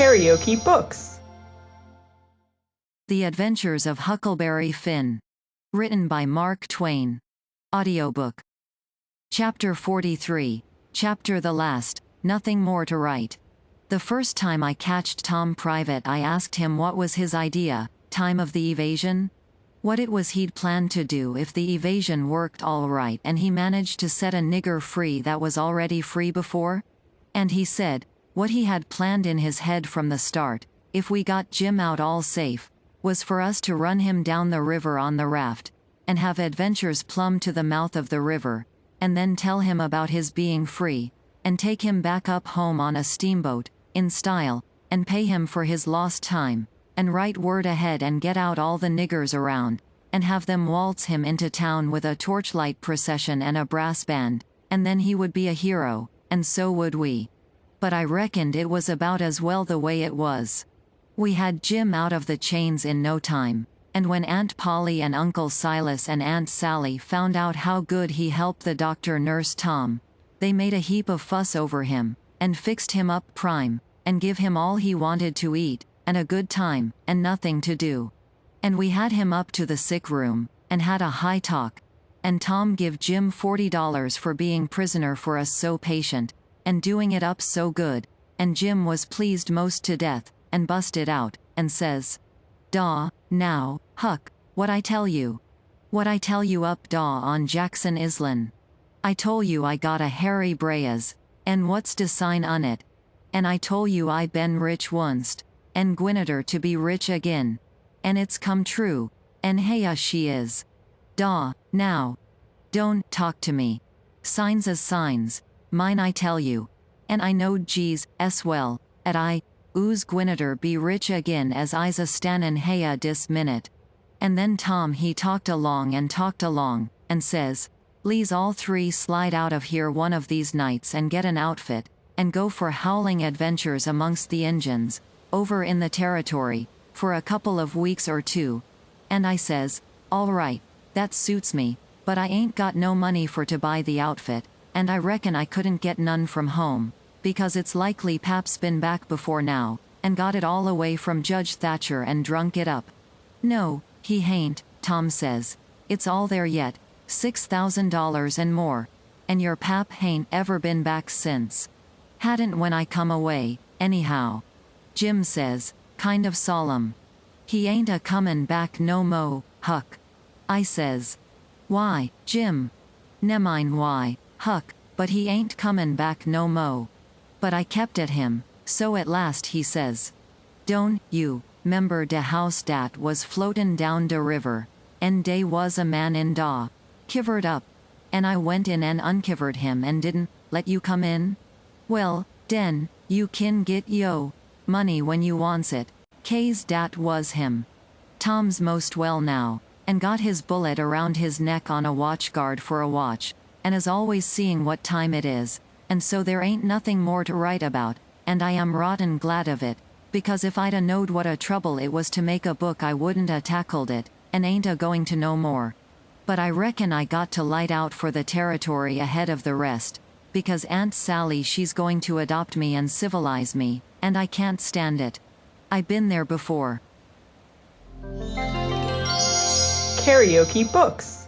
KaraokeBooks. The Adventures of Huckleberry Finn. Written by Mark Twain. Audiobook. Chapter 43. Chapter the last. Nothing more to write. The first time I catched Tom private, I asked him what was his idea, time of the evasion? What it was he'd planned to do if the evasion worked all right and he managed to set a nigger free that was already free before? And he said, what he had planned in his head from the start, if we got Jim out all safe, was for us to run him down the river on the raft, and have adventures plumb to the mouth of the river, and then tell him about his being free, and take him back up home on a steamboat, in style, and pay him for his lost time, and write word ahead and get out all the niggers around, and have them waltz him into town with a torchlight procession and a brass band, and then he would be a hero, and so would we. But I reckoned it was about as well the way it was. We had Jim out of the chains in no time, and when Aunt Polly and Uncle Silas and Aunt Sally found out how good he helped the doctor nurse Tom, they made a heap of fuss over him, and fixed him up prime, and give him all he wanted to eat, and a good time, and nothing to do. And we had him up to the sick room, and had a high talk, and Tom give Jim $40 for being prisoner for us so patient, and doing it up so good, and Jim was pleased most to death, and busted out, and says, "Daw, now, Huck, what I tell you? What I tell you up daw on Jackson Island? I tol' you I got a Harry Breyas, and what's de sign on it? And I tol' you I been rich onct, and gwinneter to be rich agin, and it's come true, and heya she is. Daw, now. Don't talk to me. Signs as signs, mine I tell you, and I knowed G's, well, at I, ooze gwinneter be rich agin as I's a stannin' heya dis minute." And then Tom he talked along, and says, "Le's all three slide out of here one of these nights and get an outfit, and go for howling adventures amongst the Injuns, over in the territory, for a couple of weeks or two." And I says, "All right, that suits me, but I ain't got no money for to buy the outfit, and I reckon I couldn't get none from home, because it's likely Pap's been back before now, and got it all away from Judge Thatcher and drunk it up." "No, he hain't," Tom says. "It's all there yet, $6,000 and more, and your Pap hain't ever been back since. Hadn't when I come away, anyhow." Jim says, kind of solemn, "He ain't a comin' back no mo, Huck." I says, "Why, Jim?" "Nemmine why, Huck, but he ain't comin' back no mo." But I kept at him, so at last he says, "Don't you 'member de house dat was floatin' down de river, and dey was a man in da, kivered up, and I went in and unkivered him and didn't let you come in? Well, den, you kin git yo money when you wants it, kase dat was him." Tom's most well now, and got his bullet around his neck on a watch guard for a watch, and is always seeing what time it is, and so there ain't nothing more to write about, and I am rotten glad of it, because if I'd a knowed what a trouble it was to make a book I wouldn't a tackled it, and ain't a going to no more. But I reckon I got to light out for the territory ahead of the rest, because Aunt Sally she's going to adopt me and civilize me, and I can't stand it. I been there before. KaraokeBooks.